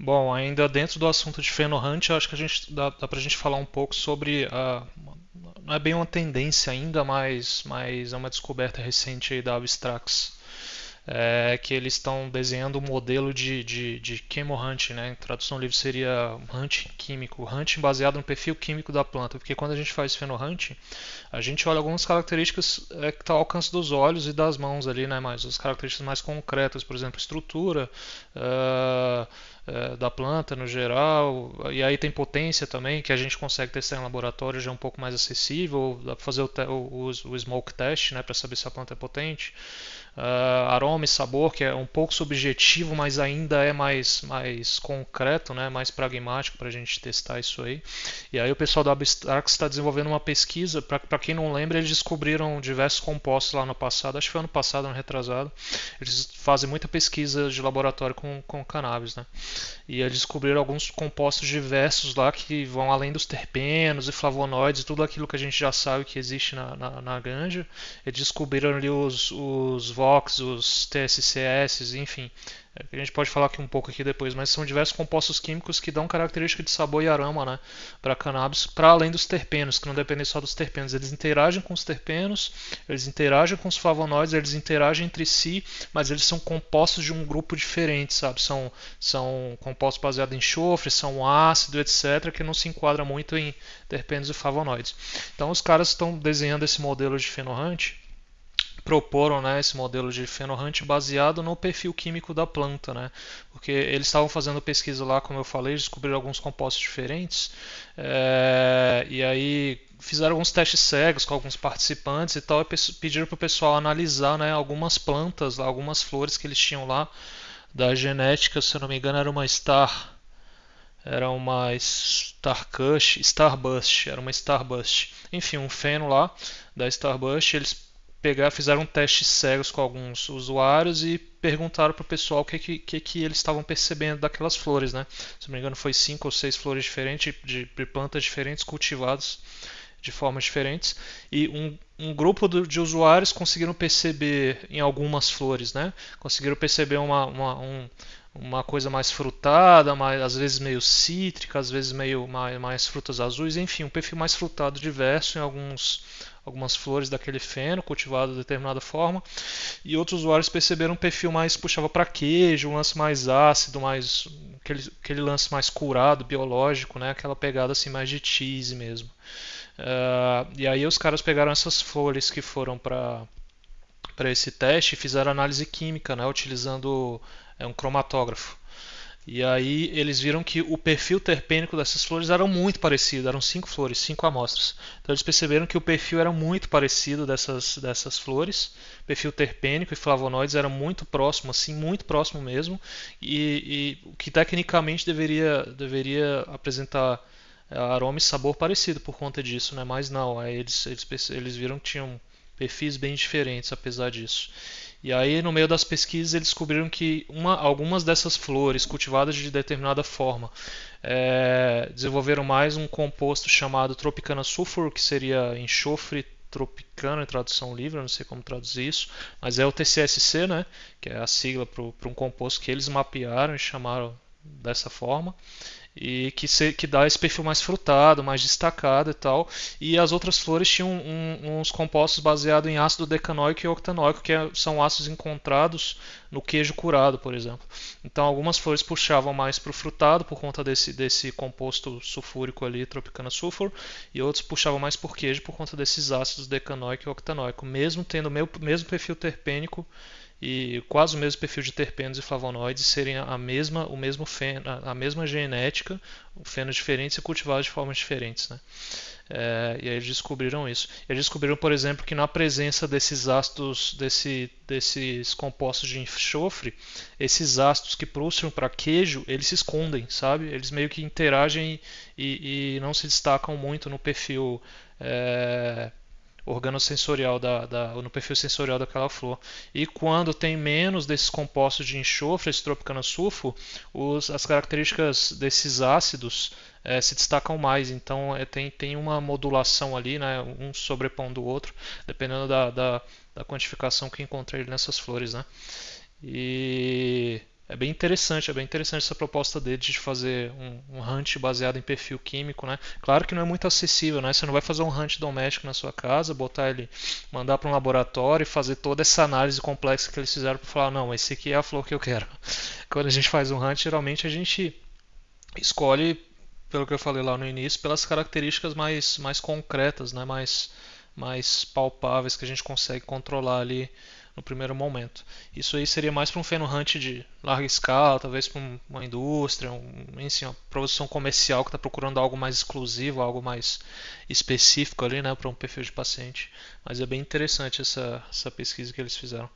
Bom, ainda dentro do assunto de Fenohunt, eu acho que a gente dá pra gente falar um pouco sobre não é bem uma tendência ainda, mas é uma descoberta recente aí da Abstrax, que eles estão desenhando um modelo de chemohunt, né? Em tradução livre seria hunting químico, hunting baseado no perfil químico da planta, porque quando a gente faz Fenohunt, a gente olha algumas características que estão ao alcance dos olhos e das mãos ali, né? Mas as características mais concretas, por exemplo, estrutura da planta no geral, e aí tem potência também, que a gente consegue testar em laboratório, já é um pouco mais acessível, dá para fazer o smoke test, né, para saber se a planta é potente. Aroma e sabor, que é um pouco subjetivo, mas ainda é mais concreto, né, mais pragmático para a gente testar isso aí. E aí o pessoal da Abstract está desenvolvendo uma pesquisa, para quem não lembra, eles descobriram diversos compostos lá no passado, acho que foi ano passado, ano retrasado. Eles fazem muita pesquisa de laboratório com cannabis, né? E eles descobriram alguns compostos diversos lá que vão além dos terpenos e flavonoides e tudo aquilo que a gente já sabe que existe na ganja. Eles descobriram ali os VOX, os TSCS, enfim. A gente pode falar aqui um pouco aqui depois, mas são diversos compostos químicos que dão característica de sabor e aroma, né, para cannabis, para além dos terpenos, que não dependem só dos terpenos. Eles interagem com os terpenos, eles interagem com os flavonoides, eles interagem entre si, mas eles são compostos de um grupo diferente, sabe? São compostos baseados em enxofre, são ácido, etc., que não se enquadra muito em terpenos e flavonoides. Então os caras estão desenhando esse modelo de Fenohunt, proporam, né, esse modelo de Fenohunt baseado no perfil químico da planta, né? Porque eles estavam fazendo pesquisa lá, como eu falei, descobriram alguns compostos diferentes, e aí fizeram alguns testes cegos com alguns participantes e tal, e pediram para o pessoal analisar, né, algumas plantas, algumas flores que eles tinham lá da genética, se eu não me engano, era uma Starburst, era uma Starburst. Enfim, um feno lá da Starburst, eles fizeram testes cegos com alguns usuários e perguntaram para o pessoal o que eles estavam percebendo daquelas flores, né? Se não me engano, foi 5 ou 6 flores diferentes de plantas diferentes cultivadas de formas diferentes e um grupo de usuários conseguiram perceber em algumas flores, né? Conseguiram perceber uma coisa mais frutada, às vezes meio cítrica, às vezes mais frutas azuis, enfim, um perfil mais frutado diverso em algumas flores daquele feno cultivado de determinada forma, e outros usuários perceberam um perfil mais puxava para queijo, um lance mais ácido, mais aquele lance mais curado, biológico, né? Aquela pegada assim mais de cheese mesmo. E aí os caras pegaram essas flores que foram para esse teste e fizeram análise química, né, utilizando um cromatógrafo. E aí eles viram que o perfil terpênico dessas flores era muito parecido, eram 5 flores, 5 amostras. Então eles perceberam que o perfil era muito parecido dessas flores, perfil terpênico e flavonoides era muito próximo, assim, muito próximo mesmo, e o que tecnicamente deveria apresentar aroma e sabor parecido por conta disso, né? Mas não, eles viram que tinham perfis bem diferentes apesar disso. E aí, no meio das pesquisas, eles descobriram que algumas dessas flores cultivadas de determinada forma desenvolveram mais um composto chamado Tropicana sulfur, que seria enxofre tropicano em tradução livre, eu não sei como traduzir isso, mas é o TCSC, né, que é a sigla para um composto que eles mapearam e chamaram dessa forma e que dá esse perfil mais frutado, mais destacado e tal. E as outras flores tinham uns compostos baseados em ácido decanoico e octanoico, que são ácidos encontrados no queijo curado, por exemplo. Então algumas flores puxavam mais para o frutado por conta desse composto sulfúrico ali, tropicana sulfur, e outros puxavam mais por queijo por conta desses ácidos decanoico e octanoico, mesmo tendo o mesmo perfil terpênico e quase o mesmo perfil de terpenos e flavonoides serem o mesmo feno, a mesma genética, fenos diferentes e cultivados de formas diferentes, né? E aí eles descobriram isso. Eles descobriram, por exemplo, que na presença desses ácidos, desses compostos de enxofre, esses ácidos que puxam para queijo, eles se escondem, sabe? Eles meio que interagem e não se destacam muito no perfil organossensorial no perfil sensorial daquela flor. E quando tem menos desses compostos de enxofre, esse tropicana sulfo, as características desses ácidos se destacam mais. Então tem uma modulação ali, né, um sobrepondo o outro, dependendo da quantificação que encontrei nessas flores. Né? E É bem interessante essa proposta dele de fazer um hunt baseado em perfil químico, né? Claro que não é muito acessível, né? Você não vai fazer um hunt doméstico na sua casa, botar ele, mandar para um laboratório e fazer toda essa análise complexa que eles fizeram para falar, não, esse aqui é a flor que eu quero. Quando a gente faz um hunt, geralmente a gente escolhe, pelo que eu falei lá no início, pelas características mais concretas, né? Mais palpáveis que a gente consegue controlar ali no primeiro momento. Isso aí seria mais para um feno-hunt de larga escala, talvez para uma indústria, enfim, uma produção comercial que está procurando algo mais exclusivo, algo mais específico ali, né, para um perfil de paciente. Mas é bem interessante essa pesquisa que eles fizeram.